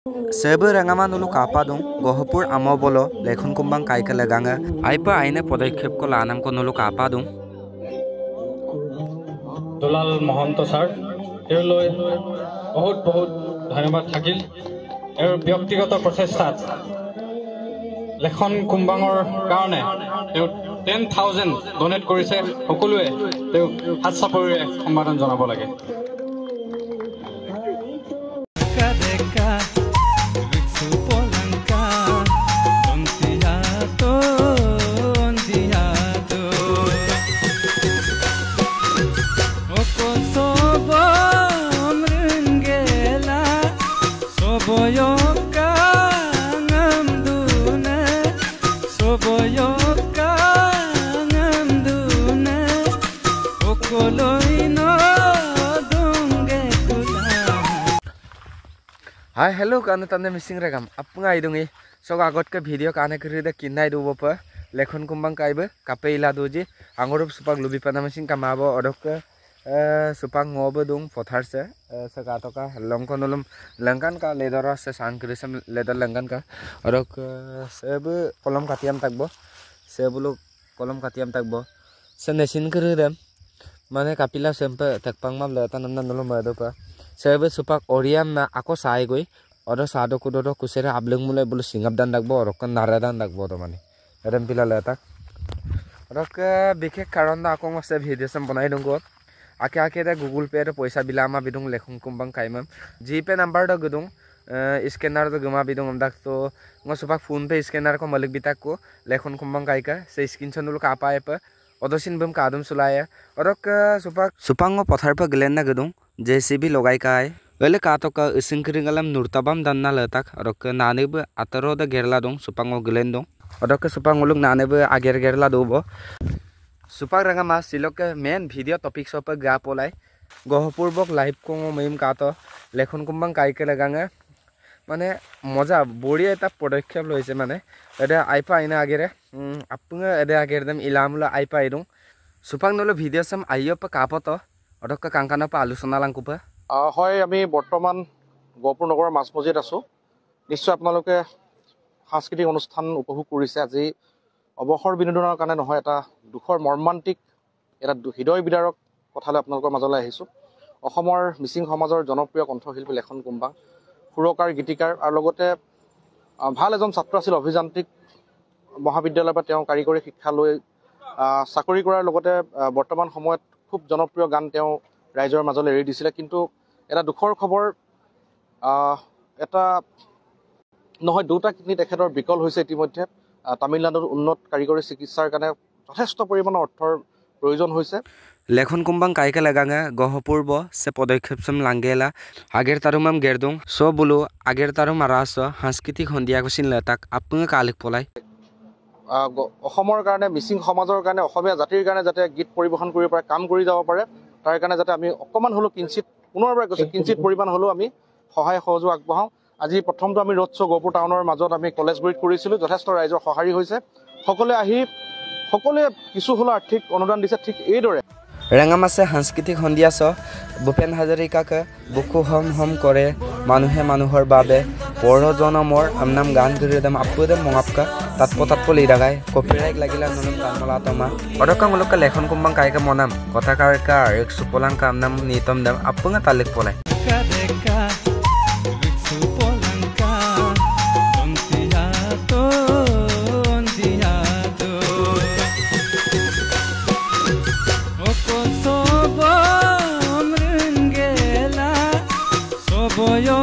Seber rangama nulu kapa dong gohpur amo bolo lekhon kumbang kai ka laganga aipa aine পদক্ষেপ ko lanam ko nulu kapa dong Dulal Mahanta sir তেওঁলৈ বহুত বহুত ধন্যবাদ থাকিল এৰ ব্যক্তিগত প্ৰচেষ্টাত লেখন কুম্বাঙৰ কাৰণে তেওঁ 10,000 ডোনেট কৰিছে সকলোৱে তেওঁ হাত চাপৰিৰে সম্বোধন জনাব লাগে Hai hello kan tande missing regam apunga idungi so agot ke video kane kri de kinai du bopa lekhon kumbang kaibe kapeila doji angorup supak lubi pana missing kamabo odok supak ngobe dung potharse sagatoka longkonolum langkan ka ledara se sankrisam ledar langkan ka odok sebu kolom katiam takbo sebulu kolom katiam takbo se nesin kri dem mane kapila sempe takpang mam letan namna nolom madopa Sebe supak oriam na ako sai goi odo sado kudodo kusera ableng mulai bulu singap dan dakbo orokon naradan dakbo to mani edem pila letak orok bikhe karon da ako ngose video sam banai donggo ake da Google Pay re paisa bilama bidung lekhung kumbang kaimam GPay number da gudung scanner da guma bidung amdak to ngo supak phone pay scanner ko malik bitak ko lekhon kumbang kaika se screenshot nulu ka apa apa odosin bum kadum sulaya orok supango pothar pa glen na gudung JCB logai kai wele kato ka isingkringalam nurtabam danna letak orok nanebe ataro da gerla dong supango glen dong orok supanguluk nanebe ager gerla dobo supang ranga mas silok main video topic sopa ga polai gohpurbok live ko meim kato lekhon kumbang kai ke laganga মানে মজা বড়ি এটা পদক্ষেপ লইছে মানে এটা আইপা আইনা আগেরে আপুঙে এদে আগেরদম ইলামুলা আইপা আইদুং সুপাং নলো video সাম আইয়প কাপত অডক কাংকানা পা আলোচনা লাংকুপা হয় আমি বৰ্তমান গহপুৰ নগৰৰ মাছমজিত আছো নিশ্চয় আপোনালোকে সাংস্কৃতিক অনুষ্ঠান উপভোগ কৰিছে আজি অৱসৰ বিনোদনৰ কাৰণে নহয় এটা দুখৰ মৰ্মান্তিক এটা হৃদয় বিদাৰক কথালৈ আপোনালোকৰ মাজলৈ আহিছো অসমৰ মিচিং সমাজৰ জনপ্ৰিয় কণ্ঠশিল্পী লেখন কুম্বাং সুৰকাৰ গীতিকাৰ আৰু লগতে ভাল এজন ছাত্ৰ আছিল অভিযান্ত্ৰিক মহাবিদ্যালয়ৰ পৰা তেওঁ কাৰিকৰী শিক্ষা লৈ চাকৰি কৰাৰ লগতে বৰ্তমান সময়ত খুব জনপ্ৰিয় গান তেওঁ ৰাইজৰ মাজলৈ এৰি দিছিলে কিন্তু এটা দুখৰ খবৰ এটা নহয় দুটা কিডনি তেখেতৰ বিকল হৈছে ইতিমধ্যে তামিলনাডুৰ উন্নত কাৰিকৰী চিকিৎসাৰ কাৰণে যথেষ্ট পৰিমাণৰ অৰ্থৰ প্ৰয়োজন হৈছে লেখন কুম্বাং কাইকে লাগাঙা গহপুৰব সে পদক্ষেপ সাম লাংগেলা আগেৰ তাৰুমাম গেৰদং সো বুলো আগেৰ তাৰুম আৰাস সাংস্কৃতিক হন্দিয়া কসিন লতাক আপুঙে কালিক পলাই অসমৰ কাৰণে মিচিং সমাজৰ কাৰণে অসমীয়া জাতিৰ কাৰণে যাতে গীত পৰিবেশন কৰিব পাৰে কাম কৰি যাব পাৰে তাৰ কাৰণে যাতে আমি অকমান হলো কিঞ্চিত পুনৰবাৰ কৈছো কিঞ্চিত পৰিমাণ হলো আমি সহায় সহযোগ আগবঢ়াও আজি প্ৰথমটো আমি ৰোড শ্ব' গহপুৰ টাউনৰ মাজত আমি কলেজগুৰিত কৰিছিলো যথেষ্ট ৰাইজৰ সহাৰি হৈছে সকলোৱে আহি সকলোৱে কিছু হলো আৰ্থিক অনুদান দিছে ঠিক এইদৰে Rangamase সাংস্কৃতিক হন্দিয়া স ভূপেন হাজৰিকাকে বুকু হম হম কৰে মানুহে মানুহৰ বাবে পঢ় জনমৰ আমনাম গান গৰিদম আপুদম মঙাপকা তাতপতাত পলি দাগাই কপিৰাইক লাগিলা ননম কামলা তমা অডকামলক লেখন কুম্বাং কাইকা মনাম কথাকাৰকা এক সুপলাং কামনাম নিতম দম আপুঙা তালিক পলাই Boyo